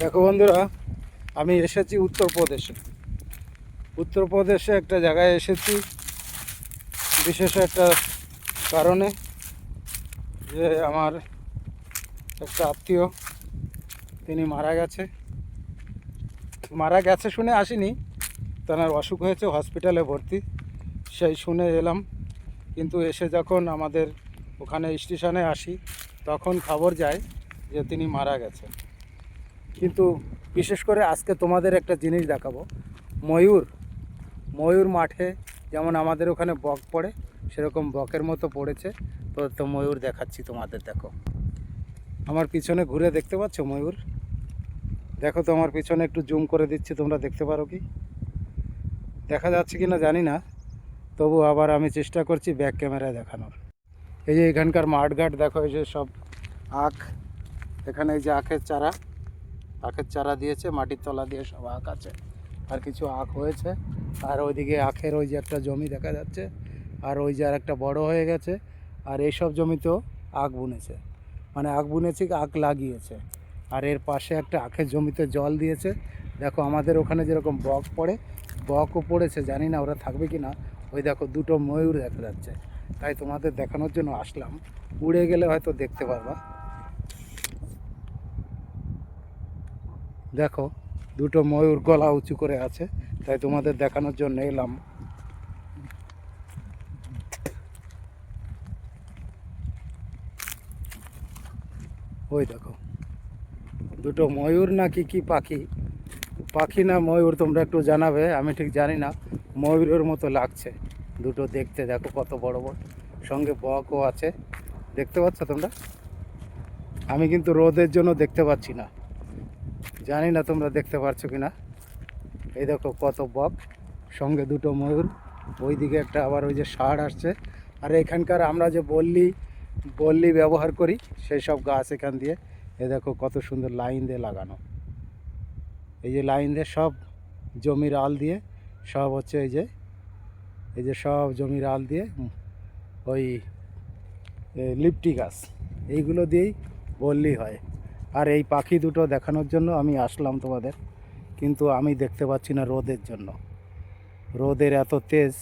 দেখো বন্ধুরা, আমি এসেছি উত্তরপ্রদেশে। উত্তরপ্রদেশে একটা জায়গায় এসেছি বিশেষ একটা কারণে, যে আমার একটা আত্মীয় তিনি মারা গেছে শুনে আসিনি। তার অসুখ হয়েছে, হসপিটালে ভর্তি, সেই শুনে এলাম। কিন্তু এসে যখন আমাদের ওখানে স্টেশনে আসি তখন খবর যায় যে তিনি মারা গেছে। কিন্তু বিশেষ করে আজকে তোমাদের একটা জিনিস দেখাবো। ময়ূর ময়ূর মাঠে যেমন আমাদের ওখানে বক পড়ে, সেরকম বকের মতো পড়েছে। তো ময়ূর দেখাচ্ছি তোমাদের। দেখো আমার পিছনে ঘুরে দেখতে পাচ্ছ ময়ূর? দেখো তো আমার পিছনে একটু জুম করে দিচ্ছি, তোমরা দেখতে পারো কি? দেখা যাচ্ছে কি না জানি না, তবু আবার আমি চেষ্টা করছি ব্যাক ক্যামেরায় দেখানোর। এই যে এখানকার মাঠঘাট দেখো, এই যে সব আখ, এখানে এই যে আখের চারা দিয়েছে, মাটির তলা দিয়ে সব আখ আছে, আর কিছু আখ হয়েছে। আর ওইদিকে আখের ওই যে একটা জমি দেখা যাচ্ছে, আর ওই যে আর একটা বড় হয়ে গেছে। আর এইসব জমিতেও আখ বুনেছে, মানে আখ বুনেছে, আখ লাগিয়েছে। আর এর পাশে একটা আখের জমিতে জল দিয়েছে। দেখো আমাদের ওখানে যেরকম বক পড়ে, বকও পড়েছে, জানি না ওরা থাকবে কি না। ওই দেখো দুটো ময়ূর দেখা যাচ্ছে, তাই তোমাদের দেখানোর জন্য আসলাম। উড়ে গেলে হয়তো দেখতে পারবা। দেখো দুটো ময়ূর গলা উঁচু করে আছে, তাই তোমাদের দেখানোর জন্য এলাম। ওই দেখো দুটো ময়ূর না কি পাখি, পাখি না ময়ূর তোমরা একটু জানাবে, আমি ঠিক জানি না। ময়ূরের মতো লাগছে দুটো দেখতে, দেখো কত বড় বড়, সঙ্গে বকও আছে। দেখতে পাচ্ছ তোমরা? আমি কিন্তু রোদের জন্য দেখতে পাচ্ছি না, জানি না তোমরা দেখতে পাচ্ছ কি না। এই দেখো কত বক, সঙ্গে দুটো ময়ূর। ওইদিকে একটা আবার ওই যে ষাঁড় আসছে। আর এখানকার আমরা যে বল্লি ব্যবহার করি, সেই সব গাছ এখান দিয়ে, এ দেখো কত সুন্দর লাইন দিয়ে লাগানো। এই যে লাইন দিয়ে সব জমির আল দিয়ে সব হচ্ছে, এই যে সব জমির আল দিয়ে ওই লিপটি গাছ, এইগুলো দিয়েই বললি হয়। আর এই পাখি দুটো দেখানোর জন্য আমি আসলাম তোমাদের, কিন্তু আমি দেখতে পাচ্ছি না রোদের জন্য। রোদের এত তেজ,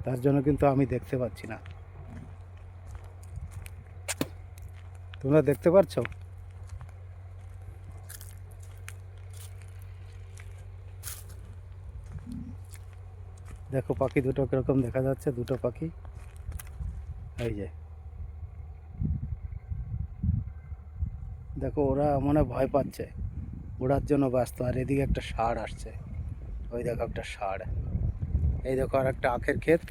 তার জন্য কিন্তু আমি দেখতে পাচ্ছি না। তোমরা দেখতে পাচ্ছ? দেখো পাখি দুটো কীরকম দেখা যাচ্ছে, দুটো পাখি। এই যে দেখো ওরা মনে ভয় পাচ্ছে, ওড়ার জন্য ব্যস্ত। আর এদিকে একটা ষাঁড় আসছে, ওই দেখো একটা ষাঁড়। এই দেখো আর একটা আখের ক্ষেত,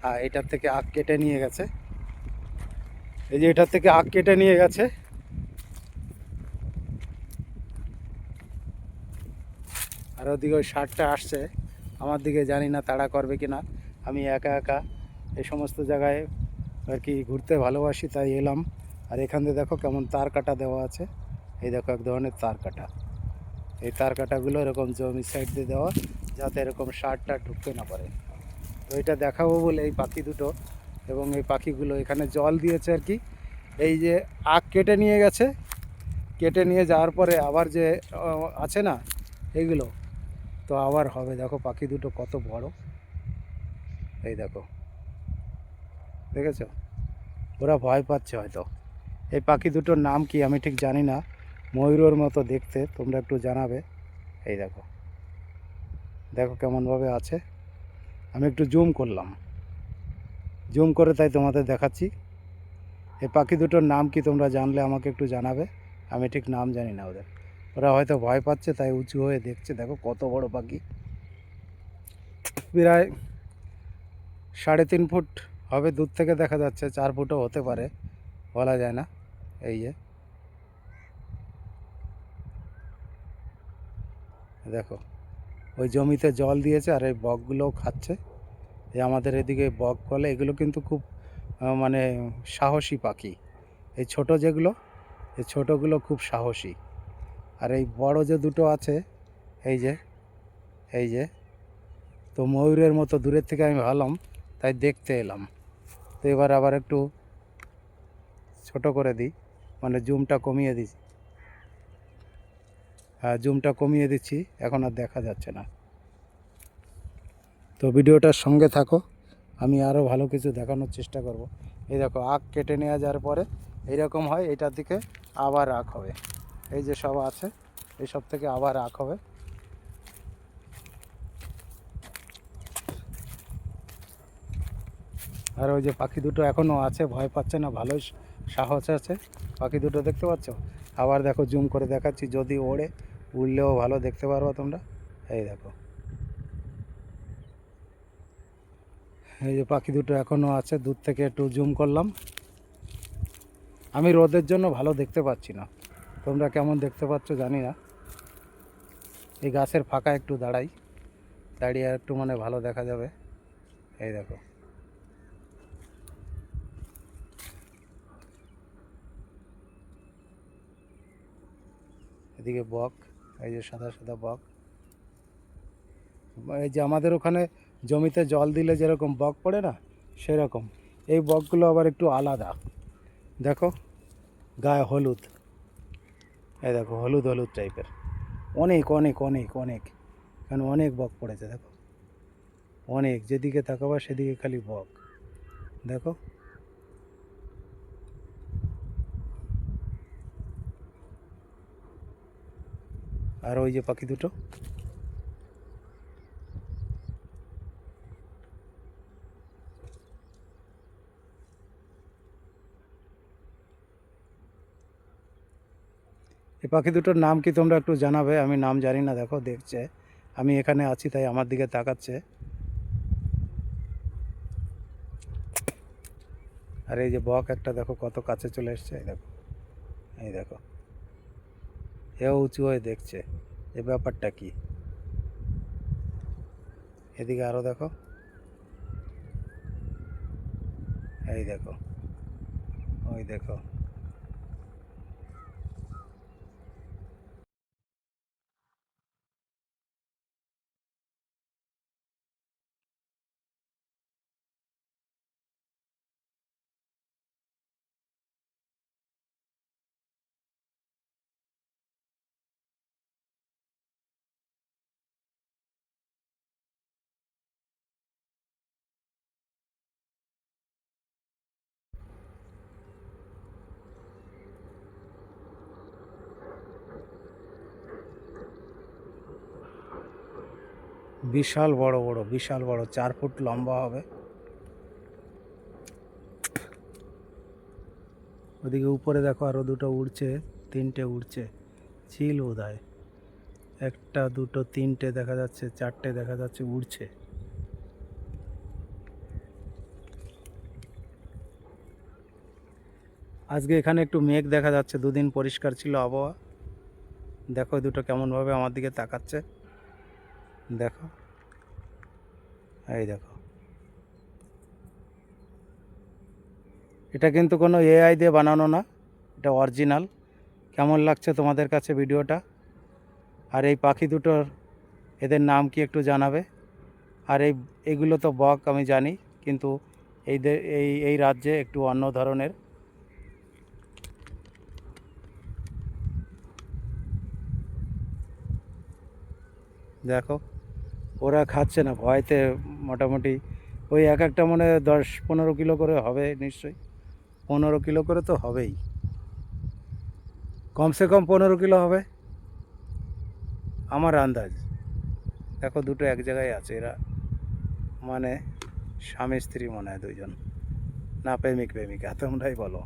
আর এটার থেকে আখ কেটে নিয়ে গেছে। এই যে এটার থেকে আখ কেটে নিয়ে গেছে। আর ওদিকে ওই ষাঁড়টা আসছে আমার দিকে, জানি না তাড়া করবে কি না। আমি একা একা এই সমস্ত জায়গায় আর কি ঘুরতে ভালোবাসি, তাই এলাম। আর এখান থেকে দেখো কেমন তার কাটা দেওয়া আছে। এই দেখো এক ধরনের তার কাটা। এই তার কাটাগুলো এরকম জমির সাইড দিয়ে দেওয়া, যাতে এরকম ষাঁড়টা ঢুকতে না পারে। তো এটা দেখাবো বলে এই পাখি দুটো, এবং এই পাখিগুলো এখানে জল দিয়েছে আর কি। এই যে আখ কেটে নিয়ে গেছে, কেটে নিয়ে যাওয়ার পরে আবার যে আছে না এইগুলো, তো আবার হবে। দেখো পাখি দুটো কত বড়, এই দেখো, দেখেছো? ওরা ভয় পাচ্ছে হয়তো। এই পাখি দুটোর নাম কি আমি ঠিক জানি না, ময়ূরের মতো দেখতে, তোমরা একটু জানাবে। এই দেখো, দেখো কেমনভাবে আছে। আমি একটু জুম করলাম, জুম করে তাই তোমাদের দেখাচ্ছি। এই পাখি দুটোর নাম কি তোমরা জানলে আমাকে একটু জানাবে, আমি ঠিক নাম জানি না ওদের। ওরা হয়তো ভয় পাচ্ছে তাই উঁচু হয়ে দেখছে। দেখো কত বড় পাখি, প্রায় 3.5 ফুট হবে, দূর থেকে দেখা যাচ্ছে 4 ফুটও হতে পারে, বলা যায় না। এই যে দেখো ওই জমিতে জল দিয়েছে, আর এই বকগুলোও খাচ্ছে। এই আমাদের এদিকে বক বলে, এগুলো কিন্তু খুব মানে সাহসী পাখি। এই ছোট যেগুলো, এই ছোটোগুলো খুব সাহসী। আর এই বড় যে দুটো আছে, এই যে এই যে তো ময়ূরের মতো দূরের থেকে আমি ভাবলাম, তাই দেখতে এলাম। তো এবার আবার একটু ছোট করে দিই, মানে জুমটা কমিয়ে দিই। জুমটা কমিয়ে দিচ্ছি, এখন আর দেখা যাচ্ছে না। তো ভিডিওটার সঙ্গে থাকো, আমি আরও ভালো কিছু দেখানোর চেষ্টা করব। এই দেখো, আখ কেটে নেওয়া যাওয়ার পরে এইরকম হয়, এটার দিকে আবার আখ হবে। এই যে সব আছে, এই সব থেকে আবার আখ হবে। আর ওই যে পাখি দুটো এখনও আছে, ভয় পাচ্ছে না, ভালোই সাহস আছে। পাখি দুটো দেখতে পাচ্ছ? আবার দেখো, জুম করে দেখাচ্ছি, যদি ওড়ে, উড়লেও ভালো দেখতে পারবো তোমরা। এই দেখো, এই যে পাখি দুটো এখনও আছে, দূর থেকে একটু জুম করলাম। আমি রোদের জন্য ভালো দেখতে পাচ্ছি না, তোমরা কেমন দেখতে পাচ্ছ জানি না। এই গাছের ফাঁকা একটু দাঁড়াই, দাঁড়িয়ে একটু মানে ভালো দেখা যাবে। এই দেখো, এদিকে বক, এই যে সাদা সাদা বক। এই যে আমাদের ওখানে জমিতে জল দিলে যেরকম বক পড়ে না, সেরকম। এই বকগুলো আবার একটু আলাদা, দেখো গায়ে হলুদ, এই দেখো হলুদ হলুদ টাইপের। অনেক অনেক অনেক অনেক, কারণ অনেক বক পড়েছে দেখো, অনেক, যেদিকে তাকাবা সেদিকে খালি বক, দেখো। আর ওই যে পাখি দুটো, এই পাখি দুটোর নাম কি তোমরা একটু জানাবে, আমি নাম জানি না। দেখো দেখছে, আমি এখানে আছি তাই আমার দিকে তাকাচ্ছে। আর এই যে বক একটা দেখো কত কাছে চলে এসছে, এই দেখো, এই দেখো, এও উঁচু হয়ে দেখছে, এ ব্যাপারটা কি। এদিকে আরও দেখো, এই দেখো, ওই দেখো। বিশাল বড় বড়, বিশাল বড়, 4 ফুট লম্বা হবে। ওদিকে উপরে দেখো আরও দুটো উড়ছে, 3টে উড়ছে, চিল বোধহয়। 1টা 2টো 3টে দেখা যাচ্ছে, 4টে দেখা যাচ্ছে উড়ছে। আজকে এখানে একটু মেঘ দেখা যাচ্ছে, দুদিন পরিষ্কার ছিল আবহাওয়া। দেখো দুটো কেমনভাবে আমার দিকে তাকাচ্ছে, দেখো, এই দেখো। এটা কিন্তু কোনো এআই দিয়ে বানানো না, এটা অরিজিনাল। কেমন লাগছে তোমাদের কাছে ভিডিওটা? আর এই পাখি দুটোর, এদের নাম কি একটু জানাবে। আর এইগুলো তো বক আমি জানি, কিন্তু এই রাজ্যে একটু অন্য ধরনের। দেখো, ওরা খাচ্ছে না ভয়তে, মোটামুটি ওই এক একটা মনে 10-15 কিলো করে হবে নিশ্চয়ই, 15 কিলো করে তো হবেই, কমসে কম 15 কিলো হবে আমার আন্দাজ। দেখো দুটো এক জায়গায় আছে, এরা মানে স্বামী স্ত্রী মনে হয় দুইজন, না প্রেমিক প্রেমিকা, তোমরাই বলো।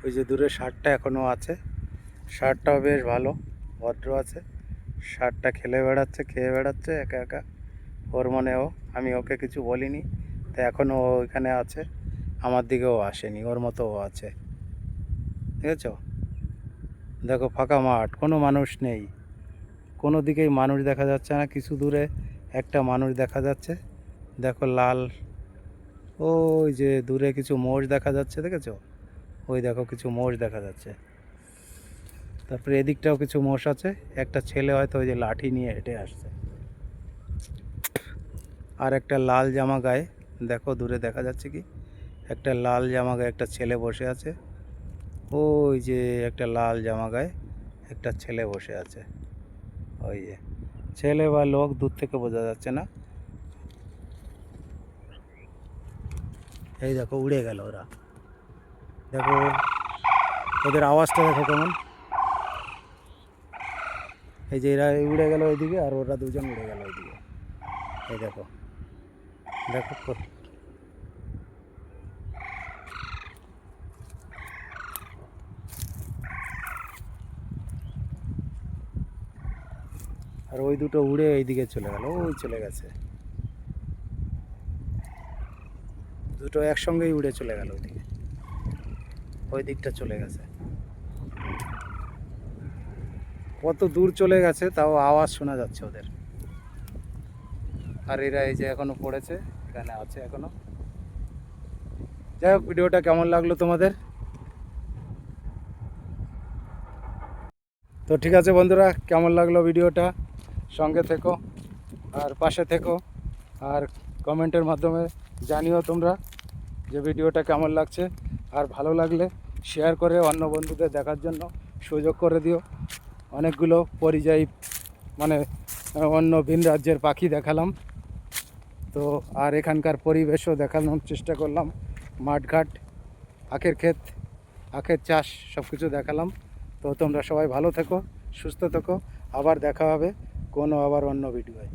ওই যে দূরে ষাঁড়টা এখনও আছে, ষাঁড়টাও বেশ ভালো, ভদ্র আছে। ষাঁড়টা খেলে বেড়াচ্ছে, খেয়ে বেড়াচ্ছে একা একা, ওর মনেও আমি ওকে কিছু বলিনি, তো এখনও ও এখানে আছে, আমার দিকেও আসেনি, ওর মতো ও আছে। ঠিক আছে, দেখো ফাঁকা মাঠ, কোনো মানুষ নেই, কোনো দিকেই মানুষ দেখা যাচ্ছে না। কিছু দূরে একটা মানুষ দেখা যাচ্ছে, দেখো লাল, ওই যে দূরে কিছু মোষ দেখা যাচ্ছে, দেখেছো? ওই দেখো কিছু মোষ দেখা যাচ্ছে। তারপরে এদিকটাও কিছু মোষ আছে, একটা ছেলে হয়তো ওই যে লাঠি নিয়ে হেঁটে আসছে। আর একটা লাল জামা গায়ে, দেখো দূরে দেখা যাচ্ছে কি একটা লাল জামা গায়ে একটা ছেলে বসে আছে। ওই যে একটা লাল জামা গায়ে একটা ছেলে বসে আছে, ওই যে ছেলে বা লোক দূর থেকে বোঝা যাচ্ছে না। এই দেখো উড়ে গেল ওরা, দেখো ওদের আওয়াজটা দেখো কেমন। এই যে এরা উড়ে গেল ওইদিকে, আর ওরা দুজন উড়ে গেল ওইদিকে। এই দেখো, দেখো আর ওই দুটো উড়ে এইদিকে চলে গেল, ওই চলে গেছে, দুটো একসঙ্গেই উড়ে চলে গেল ওইদিকে, ওই দিকটা চলে গেছে। কত দূর চলে গেছে তাও আওয়াজ শোনা যাচ্ছে ওদের। আর এরা এই যে এখনো পড়েছে, এখানে আছে এখনো। যাই হোক, ভিডিওটা কেমন লাগলো তোমাদের? তো ঠিক আছে বন্ধুরা, কেমন লাগলো ভিডিওটা? সঙ্গে থেকো আর পাশে থেকো, আর কমেন্টের মাধ্যমে জানিও তোমরা যে ভিডিওটা কেমন লাগছে। আর ভালো লাগলে শেয়ার করে অন্য বন্ধুদের দেখার জন্য সুযোগ করে দিও। অনেকগুলো পরিযায়ী মানে অন্য ভিন রাজ্যের পাখি দেখালাম, তো আর এখানকার পরিবেশও দেখানোর চেষ্টা করলাম। মাঠঘাট, আখের ক্ষেত, আখের চাষ সব কিছু দেখালাম। তো তোমরা সবাই ভালো থেকো, সুস্থ থেকো, আবার দেখা হবে কোনো আবার অন্য ভিডিওয়।